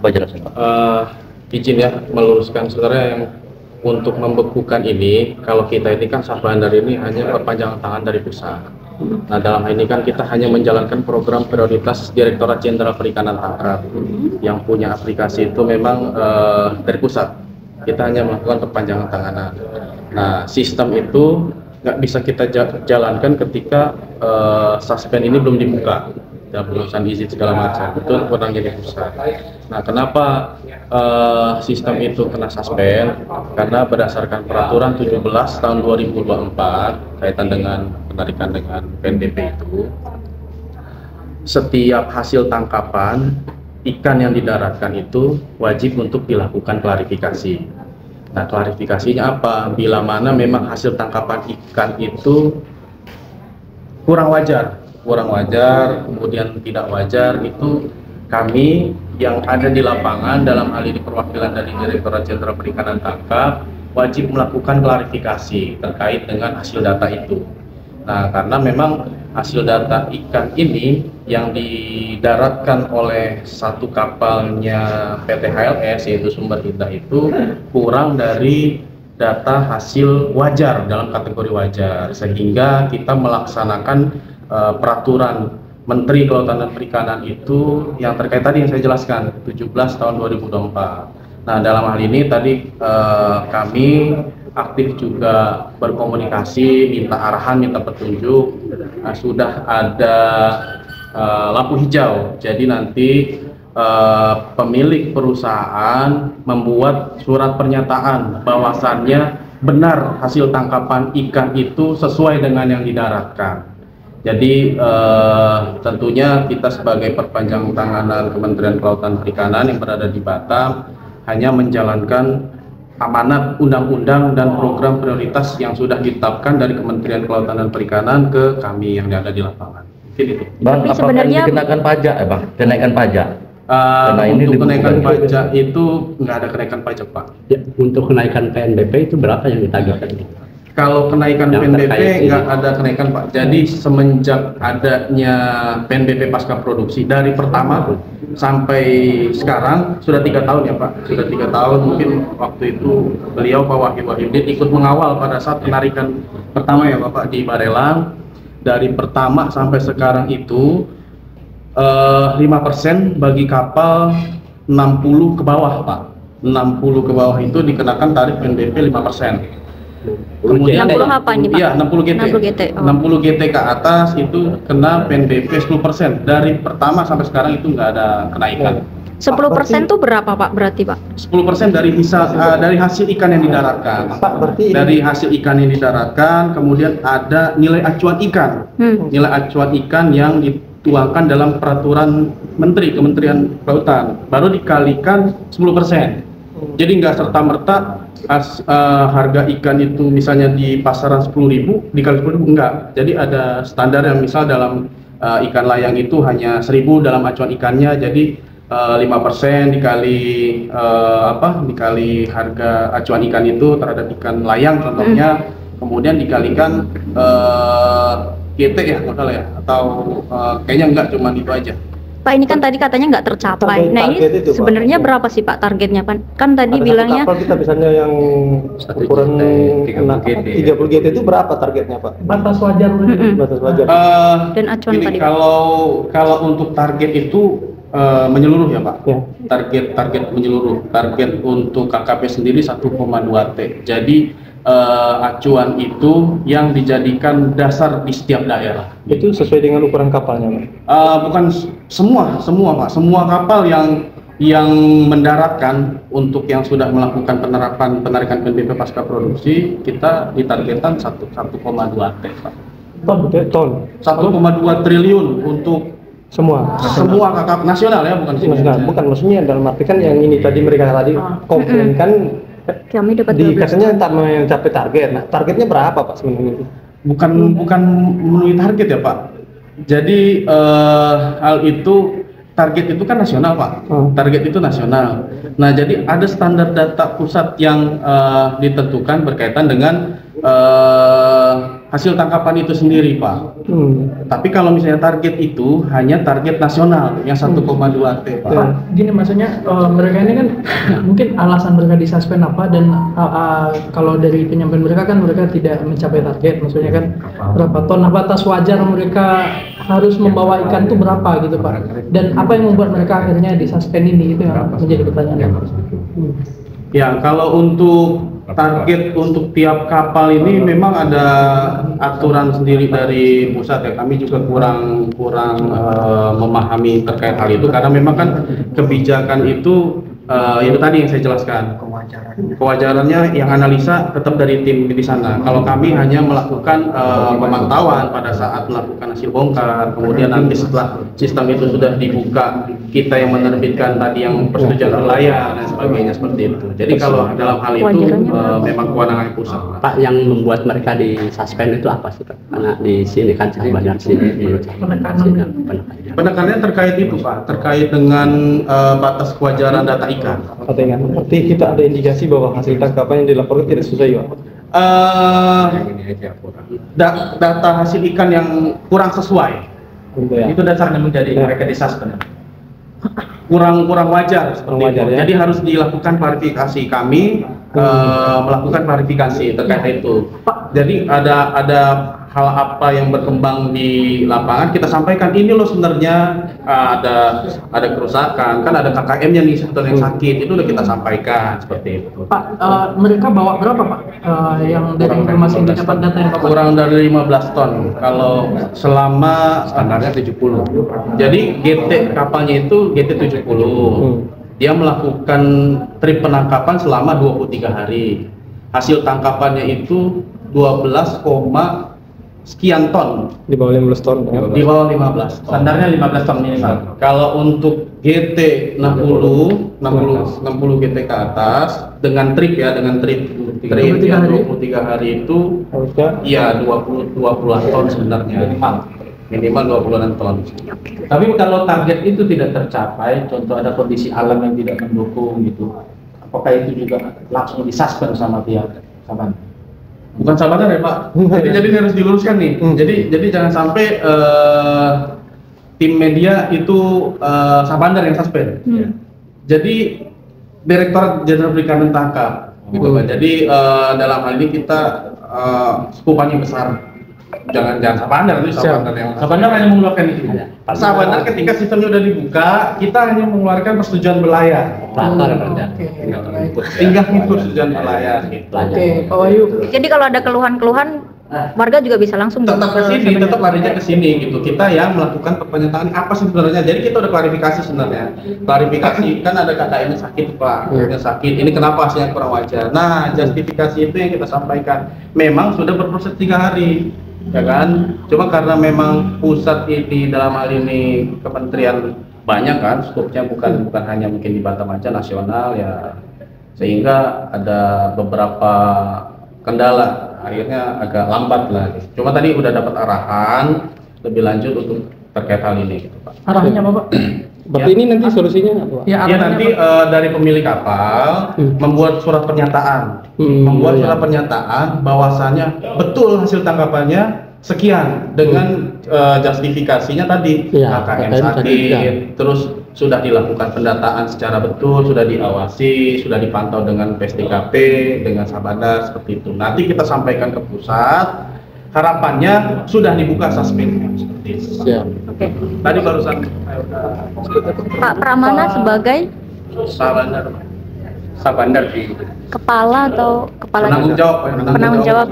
Coba jelasin Pak. Izin ya meluruskan sebenarnya yang untuk membekukan ini, kalau kita ini kan Sah Bandar ini hanya perpanjangan tangan dari pusat. Nah dalam hal ini kan kita hanya menjalankan program prioritas Direktorat Jenderal Perikanan Tangkap yang punya aplikasi itu memang dari pusat. Kita hanya melakukan perpanjangan tanganan. Nah sistem itu nggak bisa kita jalankan ketika suspend ini belum dibuka, dan urusan izin segala macam itu kurang jadi pusat. Nah kenapa sistem itu kena suspend? Karena berdasarkan peraturan 17 tahun 2024 kaitan dengan penarikan dengan PNBP itu, setiap hasil tangkapan ikan yang didaratkan itu wajib untuk dilakukan klarifikasi. Nah klarifikasinya apa? Bila mana memang hasil tangkapan ikan itu kurang wajar, kemudian tidak wajar, itu kami yang ada di lapangan dalam hal ini perwakilan dari Direktorat Jenderal Perikanan Tangkap wajib melakukan klarifikasi terkait dengan hasil data itu. Nah karena memang hasil data ikan ini yang didaratkan oleh satu kapalnya PT HLS yaitu Sumber Indah itu kurang dari data hasil wajar dalam kategori wajar, sehingga kita melaksanakan peraturan Menteri Kelautan dan Perikanan itu yang terkait tadi yang saya jelaskan 17 tahun 2024. Nah dalam hal ini tadi kami aktif juga berkomunikasi, minta arahan, minta petunjuk. Nah, sudah ada lampu hijau, jadi nanti pemilik perusahaan membuat surat pernyataan bahwasannya benar hasil tangkapan ikan itu sesuai dengan yang didaratkan. Jadi tentunya kita sebagai perpanjangan tanganan Kementerian Kelautan Perikanan yang berada di Batam hanya menjalankan amanat undang-undang dan program prioritas yang sudah ditetapkan dari Kementerian Kelautan dan Perikanan ke kami yang ada di lapangan. Mungkin itu. Bang, apakah sebenarnya dikenakan pajak ya Bang? Kenaikan pajak? Untuk kenaikan pajak itu nggak ada kenaikan pajak Pak. Ya, untuk kenaikan PNBP itu berapa yang ditagihkan? Kalau kenaikan PNBP nggak ada kenaikan Pak. Jadi semenjak adanya PNBP pasca produksi dari pertama sampai sekarang sudah 3 tahun ya Pak. Sudah 3 tahun, mungkin waktu itu beliau Pak Wahyu Wahyudin ikut mengawal pada saat penarikan pertama ya Bapak di Barelang. Dari pertama sampai sekarang itu 5% bagi kapal 60 ke bawah Pak. 60 ke bawah itu dikenakan tarif PNBP 5%. Kemudian 60 apa ini Pak? Iya, 60 GT. 60 GT. Oh. 60 GT ke atas itu kena PNBP 10%. Dari pertama sampai sekarang itu nggak ada kenaikan. 10% itu berapa Pak berarti Pak? 10% dari hasil ikan yang didaratkan. Pak, berarti dari hasil ikan yang didaratkan, kemudian ada nilai acuan ikan. Nilai acuan ikan yang dituangkan dalam peraturan Menteri Kementerian Kelautan. Baru dikalikan 10%. Jadi nggak serta-merta harga ikan itu misalnya di pasaran 10.000 dikali 10.000 enggak. Jadi ada standar yang misal dalam ikan layang itu hanya 1.000 dalam acuan ikannya, jadi 5% dikali dikali harga acuan ikan itu terhadap ikan layang contohnya, kemudian dikalikan GT ya modal ya, atau kayaknya enggak, cuma itu aja. Pak ini kan tadi katanya nggak tercapai. Nah ini sebenarnya berapa sih Pak targetnya Pak? Kan tadi bilangnya kapal kita misalnya yang ukuran 30 GT itu berapa targetnya Pak? Batas wajar. Batas wajar. Dan acuan tadi. Kalau untuk target itu menyeluruh ya Pak. Ya. Target menyeluruh. Target untuk KKP sendiri 1,2 T. Jadi acuan itu yang dijadikan dasar di setiap daerah. Itu sesuai dengan ukuran kapalnya Pak? Bukan semua Pak. Semua kapal yang mendaratkan untuk yang sudah melakukan penarikan PNBP pasca produksi, kita ditargetkan 1,2 T Pak. Ton. 1,2 triliun untuk semua kakap nasional ya, bukan nasional. Bukan, maksudnya dalam arti kan yang ini tadi mereka tadi komplain kan kami dapat katanya tak mencapai target. Nah, targetnya berapa Pak sebenarnya? Bukan memenuhi target ya Pak. Jadi hal itu, target itu kan nasional Pak. Target itu nasional. Nah, jadi ada standar data pusat yang ditentukan berkaitan dengan hasil tangkapan itu sendiri, Pak. Tapi kalau misalnya target itu hanya target nasional yang 1,2 T, Pak. Pak, gini maksudnya mereka ini kan mungkin alasan mereka disuspend apa, dan kalau dari penyampaian mereka kan mereka tidak mencapai target, maksudnya kan berapa ton, nah batas wajar mereka harus membawa ikan itu berapa gitu Pak, dan apa yang membuat mereka akhirnya disuspend ini, itu yang menjadi pertanyaan. Ya, kalau untuk target untuk tiap kapal ini memang ada aturan sendiri dari pusat ya. Kami juga kurang memahami terkait hal itu karena memang kan kebijakan itu tadi yang saya jelaskan. Kewajarannya yang analisa tetap dari tim di sana. Kalau kami hanya melakukan pemantauan pada saat melakukan hasil bongkar, kemudian nanti setelah sistem itu sudah dibuka, kita yang menerbitkan tadi yang persetujuan berlayar dan sebagainya seperti itu. Jadi kalau dalam hal itu memang kewenangan pusat. Pak, yang membuat mereka disuspend itu apa sih Pak? Karena di sini kan Bandar sini menurut saya penekanannya terkait itu Pak, terkait dengan batas kewajaran data ikan. Berarti kita ada indikasi bahwa hasil tangkapan yang dilaporkan tidak sesuai, Pak. Data hasil ikan yang kurang sesuai. Itu dasarnya menjadi mereka disuspend. Kurang wajar seperti itu. Ya? Jadi harus dilakukan klarifikasi, kami melakukan klarifikasi terkait itu. Jadi ada hal apa yang berkembang di lapangan, kita sampaikan ini loh sebenarnya ada kerusakan, kan ada KKM-nya nih sektor yang sakit, itu udah kita sampaikan seperti itu. Pak, mereka bawa berapa Pak? Yang dari informasi yang didapat data yang Pak? Kurang dari 15 ton. Kalau selama standarnya 70. Jadi GT kapalnya itu GT 70. Dia melakukan trip penangkapan selama 23 hari. Hasil tangkapannya itu 12, sekian ton. Di bawah 15 ton. Di bawah 15. Standarnya 15 ton minimal. Kalau untuk GT 60 GT ke atas dengan trip ya, dengan trip yang 23 hari itu iya 20 ton sebenarnya. Minimal 20-an ton. Tapi kalau target itu tidak tercapai, contoh ada kondisi alam yang tidak mendukung gitu, apakah itu juga langsung disuspend sama pihak Sabandar? Bukan Sabandar ya Pak. Jadi harus diluruskan nih. Jadi jangan sampai tim media itu Sabandar yang suspend. Jadi Direktorat Jenderal Perikanan tangkap. Gitu Pak. Jadi dalam hal ini kita skupannya besar. Jangan Sabandar itu Sabandar hanya mengeluarkan itu. Sabandar ketika sistemnya udah dibuka, kita hanya mengeluarkan persetujuan berlayar. Tinggal ngikut persetujuan berlayar gitu. Oke, Pak Wahyu. Jadi kalau ada keluhan-keluhan, warga juga bisa langsung tetap ke sini, tetap larinya ke sini gitu. Kita yang melakukan penyataan apa sih sebenarnya. Jadi kita udah klarifikasi sebenarnya. Klarifikasi kan ada KKM sakit Pak, yang sakit. Ini kenapa hasilnya kurang wajar. Nah, justifikasi itu yang kita sampaikan. Memang sudah berproses 3 hari. Ya kan, cuma karena memang pusat ini dalam hal ini kementerian banyak kan, skopnya bukan hanya mungkin di Batam aja, nasional ya, sehingga ada beberapa kendala, akhirnya agak lambat lah. Cuma tadi udah dapat arahan lebih lanjut untuk terkait hal ini gitu Pak. Arahannya apa Pak? Berarti ini nanti solusinya apa? Ya, Ya nanti dari pemilik kapal membuat surat pernyataan, surat pernyataan bahwasannya betul hasil tangkapannya sekian dengan justifikasinya tadi KKM sakit, terus sudah dilakukan pendataan secara betul, sudah diawasi, sudah dipantau dengan PSDKP, dengan Sabandar seperti itu. Nanti kita sampaikan ke pusat. Harapannya sudah dibuka suspend seperti itu. Oke. Tadi barusan Pak Pramana sebagai Sabandar di kepala atau kepala penanggung jawab. penanggung jawab.